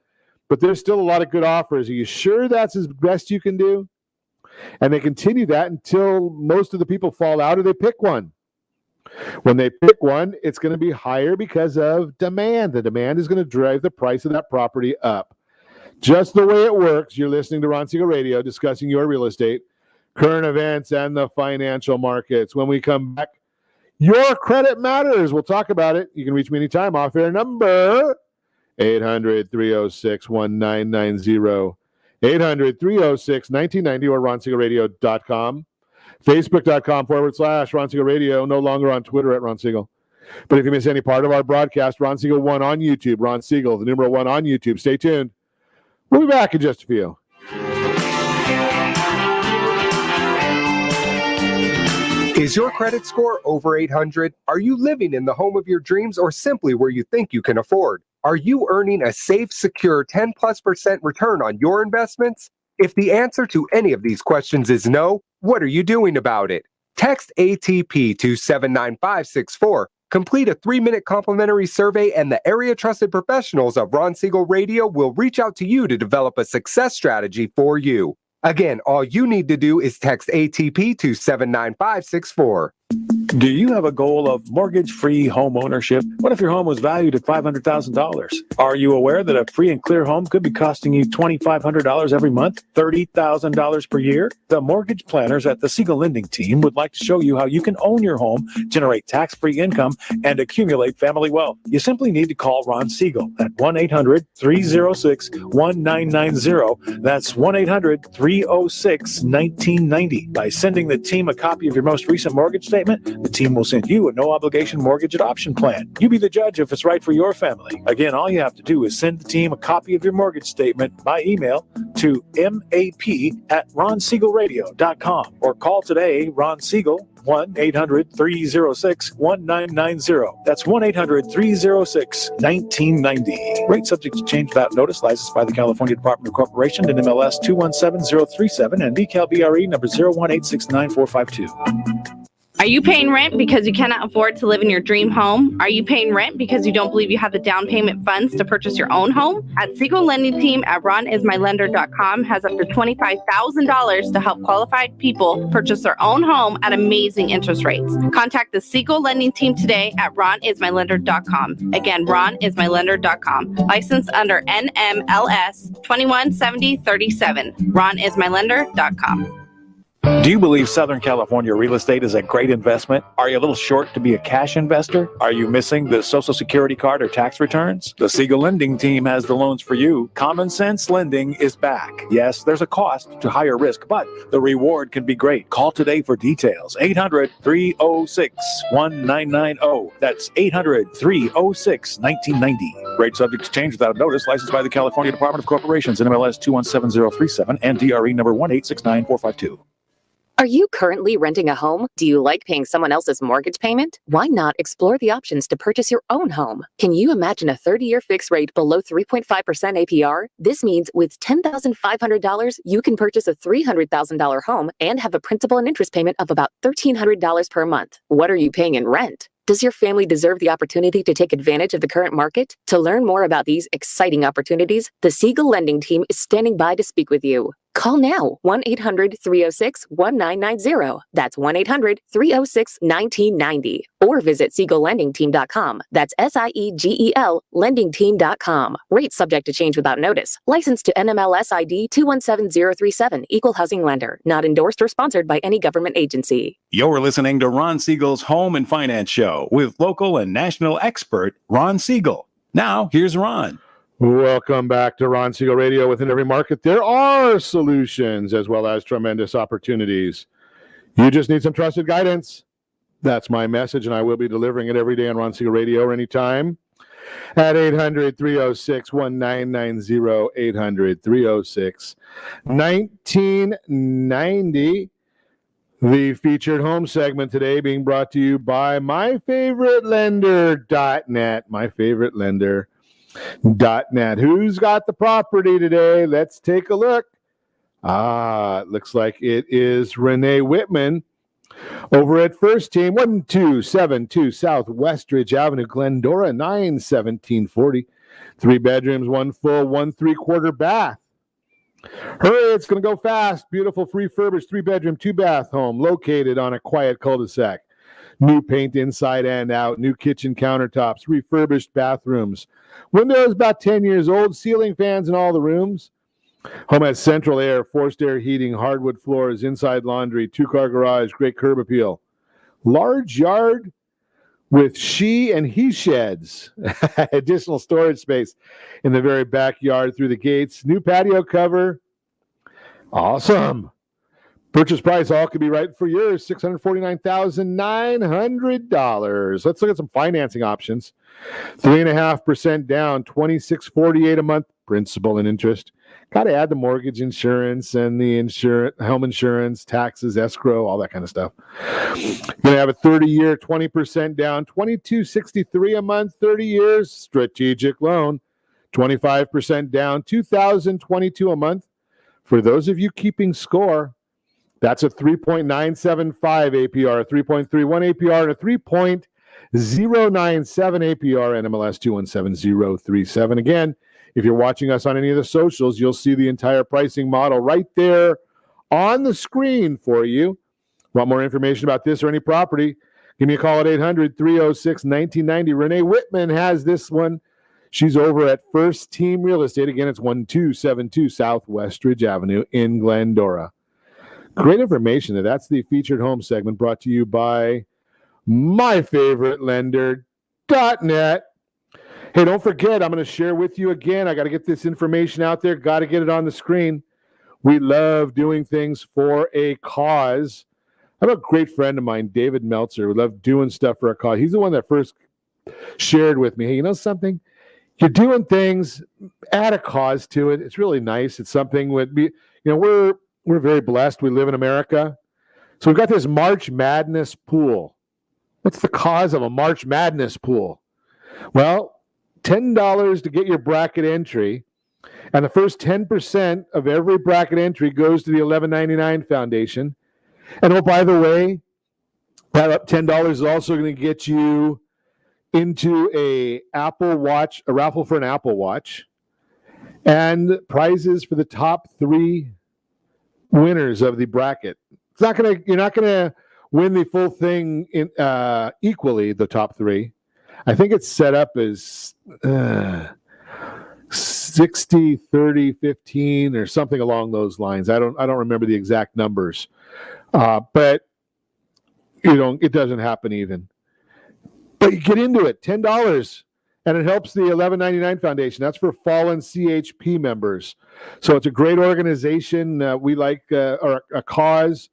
but there's still a lot of good offers. Are you sure that's as best you can do? And they continue that until most of the people fall out or they pick one. When they pick one, it's going to be higher because of demand. The demand is going to drive the price of that property up. Just the way it works. You're listening to Ron Siegel Radio, discussing your real estate, current events, and the financial markets. When we come back, your credit matters. We'll talk about it. You can reach me anytime. Off-air number 800-306-1990. 800-306-1990 or ronsiegelradio.com. Facebook.com/Ron Siegel Radio. No longer on Twitter at Ron Siegel. But if you miss any part of our broadcast, Ron Siegel 1 on YouTube. Ron Siegel, the numeral 1 on YouTube. Stay tuned. We'll be back in just a few. Is your credit score over 800? Are you living in the home of your dreams or simply where you think you can afford? Are you earning a safe, secure 10+% return on your investments? If the answer to any of these questions is no, what are you doing about it? Text ATP to 79564. Complete a 3-minute complimentary survey and the area trusted professionals of Ron Siegel Radio will reach out to you to develop a success strategy for you. Again, all you need to do is text ATP to 79564. Do you have a goal of mortgage-free home ownership? What if your home was valued at $500,000? Are you aware that a free and clear home could be costing you $2,500 every month, $30,000 per year? The mortgage planners at the Siegel Lending Team would like to show you how you can own your home, generate tax-free income, and accumulate family wealth. You simply need to call Ron Siegel at 1-800-306-1990. That's 1-800-306-1990. By sending the team a copy of your most recent mortgage statement, The team will send you a no-obligation mortgage adoption plan. You be the judge if it's right for your family. Again, all you have to do is send the team a copy of your mortgage statement by email to map@ronsiegelradio.com or call today Ron Siegel 1-800-306-1990. That's 1-800-306-1990. Rate subject to change without notice. Licensed by the California Department of Corporation and MLS 217037 and BCAL number 018694452. Are you paying rent because you cannot afford to live in your dream home? Are you paying rent because you don't believe you have the down payment funds to purchase your own home? At Siegel Lending Team at ronismylender.com has up to $25,000 to help qualified people purchase their own home at amazing interest rates. Contact the Siegel Lending Team today at ronismylender.com. Again, ronismylender.com. Licensed under NMLS 217037. ronismylender.com. Do you believe Southern California real estate is a great investment? Are you a little short to be a cash investor? Are you missing the Social Security card or tax returns? The Siegel Lending Team has the loans for you. Common Sense Lending is back. Yes, there's a cost to higher risk, but the reward can be great. Call today for details. 800-306-1990. That's 800-306-1990. Rate subject to change without notice. Licensed by the California Department of Corporations, NMLS 217037 and DRE number 1869452. Are you currently renting a home? Do you like paying someone else's mortgage payment? Why not explore the options to purchase your own home? Can you imagine a 30-year fixed rate below 3.5% APR? This means with $10,500, you can purchase a $300,000 home and have a principal and interest payment of about $1,300 per month. What are you paying in rent? Does your family deserve the opportunity to take advantage of the current market? To learn more about these exciting opportunities, the Siegel Lending Team is standing by to speak with you. Call now, 1-800-306-1990. That's 1-800-306-1990. Or visit SiegelLendingTeam.com. That's SIEGEL LendingTeam.com. Rates subject to change without notice. Licensed to NMLS ID 217037. Equal housing lender. Not endorsed or sponsored by any government agency. You're listening to Ron Siegel's Home and Finance Show with local and national expert Ron Siegel. Now, here's Ron. Welcome back to Ron Siegel Radio. Within every market, there are solutions as well as tremendous opportunities. You just need some trusted guidance. That's my message, and I will be delivering it every day on Ron Siegel Radio or anytime at 800-306-1990, 800-306-1990. The featured home segment today being brought to you by myfavouritelender.net. myfavouritelender.net. Who's got the property today? Let's take a look. It looks like it is Renee Whitman over at First Team, 1272 South Westridge Avenue, Glendora, 91740. 3 bedrooms, 1 full, 1 3/4 bath. Hurry, it's going to go fast. Beautiful refurbished 3-bedroom, 2-bath home located on a quiet cul-de-sac. New paint inside and out, new kitchen countertops, refurbished bathrooms. Windows about 10 years old, ceiling fans in all the rooms. Home has central air, forced air heating, hardwood floors, inside laundry, 2-car garage, great curb appeal. Large yard with she and he sheds. Additional storage space in the very backyard through the gates. New patio cover. Awesome. Purchase price, all could be right for yours, $649,900. Let's look at some financing options. 3.5% down, $2,648 a month, principal and interest. Got to add the mortgage insurance and the home insurance, taxes, escrow, all that kind of stuff. Going to have a 30-year, 20% down, $2,263 a month, 30 years, strategic loan, 25% down, $2,022 a month. For those of you keeping score, that's a 3.975 APR, a 3.31 APR, and a 3.097 APR, NMLS 217037. Again, if you're watching us on any of the socials, you'll see the entire pricing model right there on the screen for you. Want more information about this or any property? Give me a call at 800-306-1990. Renee Whitman has this one. She's over at First Team Real Estate. Again, it's 1272 South Westridge Avenue in Glendora. Great information there. That's the featured home segment brought to you by myfavouritelender.net. Hey, don't forget, I'm going to share with you again. I got to get this information out there. Got to get it on the screen. We love doing things for a cause. I have a great friend of mine, David Meltzer, who loved doing stuff for a cause. He's the one that first shared with me, hey, you know something? You're doing things, add a cause to it. It's really nice. It's something we're very blessed. We live in America. So we've got this March Madness pool. What's the cause of a March Madness pool? Well, $10 to get your bracket entry, and the first 10% of every bracket entry goes to the $11.99 Foundation. And oh, by the way, that $10 is also going to get you into a raffle for an Apple Watch, and prizes for the top 3 winners of the bracket. You're not gonna win the full thing equally, the top 3. I think it's set up as 60, 30, 15, or something along those lines. I don't remember the exact numbers, but it doesn't happen even. But you get into it, $10, and it helps the $11.99 Foundation. That's for fallen CHP members. So it's a great organization. We like a cause.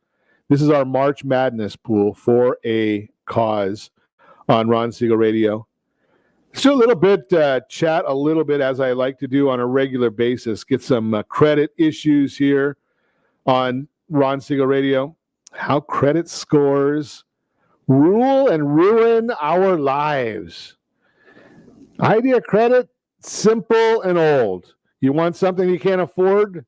This is our March Madness pool for a cause on Ron Siegel Radio. Let's do a little bit, chat a little bit, as I like to do on a regular basis. Get some credit issues here on Ron Siegel Radio. How credit scores rule and ruin our lives. Idea credit, simple and old. You want something you can't afford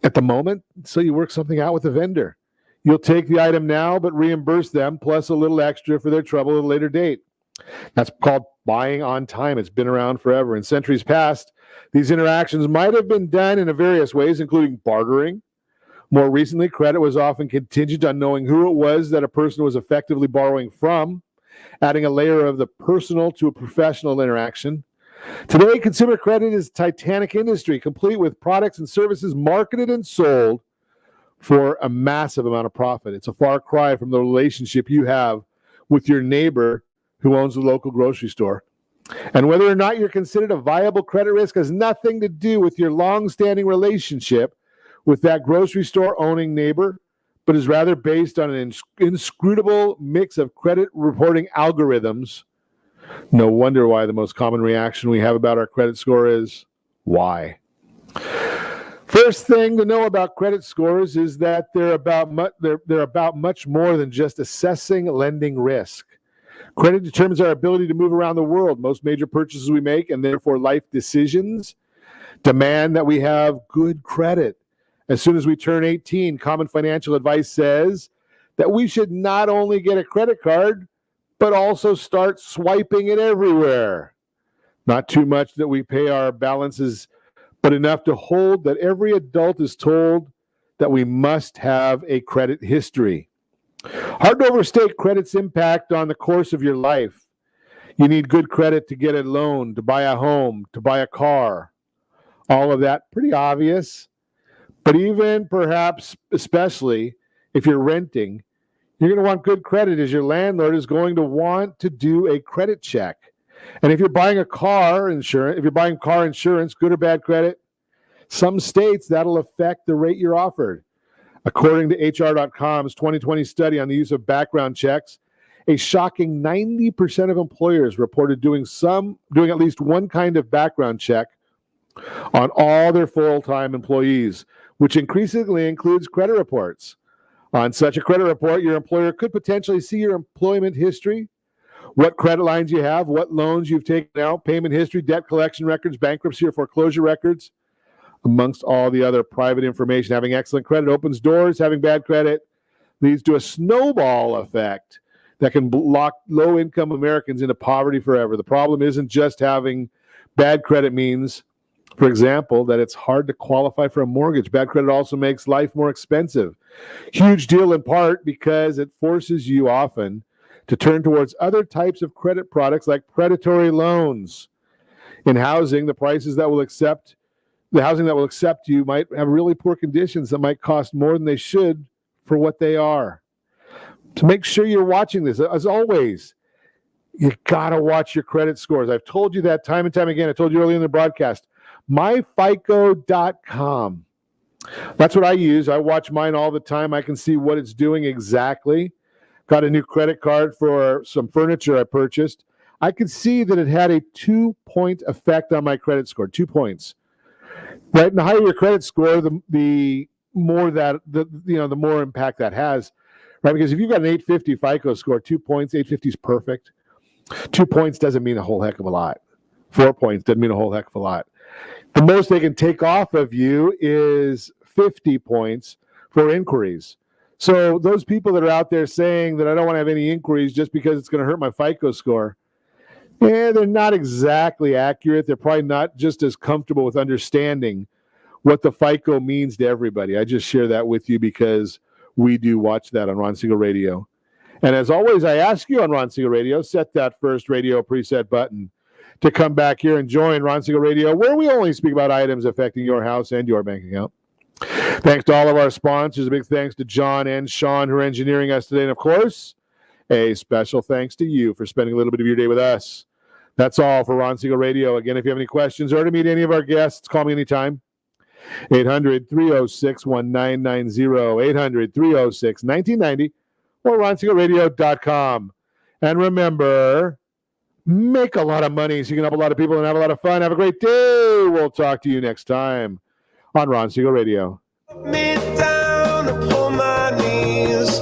at the moment, so you work something out with the vendor. You'll take the item now, but reimburse them plus a little extra for their trouble at a later date. That's called buying on time. It's been around forever. In centuries past, these interactions might have been done in various ways, including bartering. More recently, credit was often contingent on knowing who it was that a person was effectively borrowing from, adding a layer of the personal to a professional interaction. Today, consumer credit is a titanic industry, complete with products and services marketed and sold for a massive amount of profit. It's a far cry from the relationship you have with your neighbor who owns the local grocery store. And whether or not you're considered a viable credit risk has nothing to do with your long-standing relationship with that grocery store owning neighbor, but is rather based on an inscrutable mix of credit reporting algorithms. No wonder why the most common reaction we have about our credit score is, why? First thing to know about credit scores is that they're about much more than just assessing lending risk. Credit determines our ability to move around the world. Most major purchases we make, and therefore life decisions, demand that we have good credit. As soon as we turn 18, common financial advice says that we should not only get a credit card, but also start swiping it everywhere. Not too much that we pay our balances, but enough to hold that every adult is told that we must have a credit history. Hard to overstate credit's impact on the course of your life. You need good credit to get a loan, to buy a home, to buy a car. All of that pretty obvious. But even perhaps, especially if you're renting, you're going to want good credit, as your landlord is going to want to do a credit check. And if you're buying car insurance, good or bad credit, some states that'll affect the rate you're offered. According to HR.com's 2020 study on the use of background checks, a shocking 90% of employers reported doing at least one kind of background check on all their full-time employees, which increasingly includes credit reports. On such a credit report, your employer could potentially see your employment history, what credit lines you have, what loans you've taken out, payment history, debt collection records, bankruptcy or foreclosure records, amongst all the other private information. Having excellent credit opens doors. Having bad credit leads to a snowball effect that can lock low-income Americans into poverty forever. The problem isn't just having bad credit means, for example, that it's hard to qualify for a mortgage. Bad credit also makes life more expensive. Huge deal in part because it forces you often to turn towards other types of credit products like predatory loans. In housing, the housing that will accept you might have really poor conditions that might cost more than they should for what they are. To make sure you're watching this, as always, you got to watch your credit scores. I've told you that time and time again. I told you earlier in the broadcast. MyFICO.com That's what I use. I watch mine all the time. I can see what it's doing exactly. Got a new credit card for some furniture I purchased. I could see that it had a 2-point effect on my credit score. 2 points. Right, and the higher your credit score, the more that the more impact that has. Right, because if you've got an 850 FICO score, 2 points, 850 is perfect. 2 points doesn't mean a whole heck of a lot. 4 points doesn't mean a whole heck of a lot. The most they can take off of you is 50 points for inquiries. So those people that are out there saying that I don't want to have any inquiries just because it's going to hurt my FICO score, they're not exactly accurate. They're probably not just as comfortable with understanding what the FICO means to everybody. I just share that with you because we do watch that on Ron Siegel Radio. And as always, I ask you on Ron Siegel Radio, set that first radio preset button to come back here and join Ron Siegel Radio, where we only speak about items affecting your house and your bank account. Thanks to all of our sponsors. A big thanks to John and Sean who are engineering us today. And of course, a special thanks to you for spending a little bit of your day with us. That's all for Ron Siegel Radio. Again, if you have any questions or to meet any of our guests, call me anytime. 800-306-1990, 800-306-1990, or ronsiegelradio.com. And remember, make a lot of money so you can help a lot of people and have a lot of fun. Have a great day. We'll talk to you next time on Ron Siegel Radio.